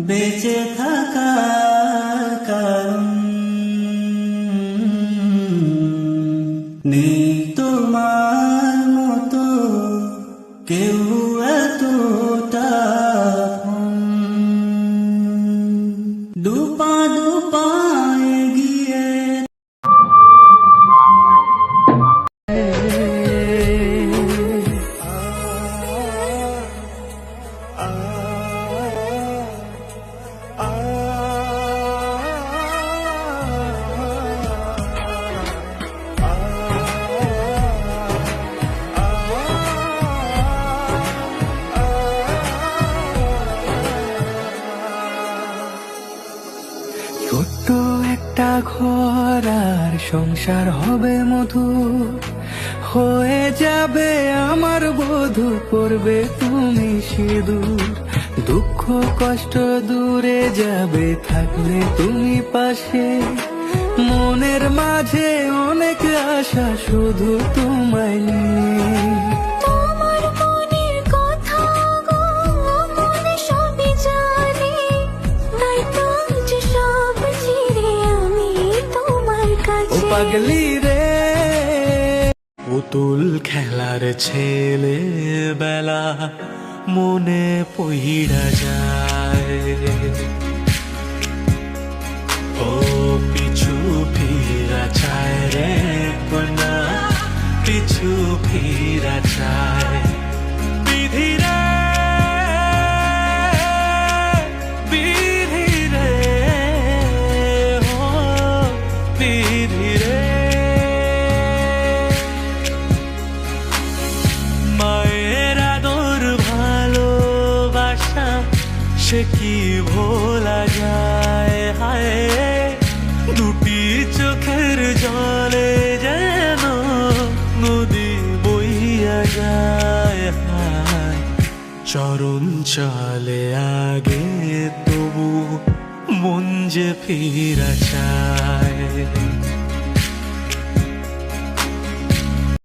বেঁচে থাকার কারণ নেই তোমার মতো কেউ এতটা দুপা দুপা এগিয়ে ছোট্ট একটা ঘর আর সংসার হবে মধুর, হয়ে যাবে আমার বধূ, করবে তুমি সিঁদুর। দুঃখ কষ্ট দূরে যাবে থাকলে তুমি পাশে, মনের মাঝে অনেক আশা শুধু তোমায় নিয়ে। তোমার মনের কথা গো মনে সবই জানি, তাই তো যে সব ছেড়ে আমি তোমার ও কাছে। পাগলি রে, পুতুল খেলার ছেলে বেলা মনে পইড়া যায়। ও পিছু ফিরা চায় রে কোনা, পিছু ফিরা চায়। বিধি রে, বিধি রে, ও বিধি রে। মায়ের আদর ভালোবাসা সে কি ভোলা যায়, হায় দুটি চোখের জলে যেন নদী বইয়া যায়। হায় চরণ চলে আগে তবু মন যে ফিরা চায়।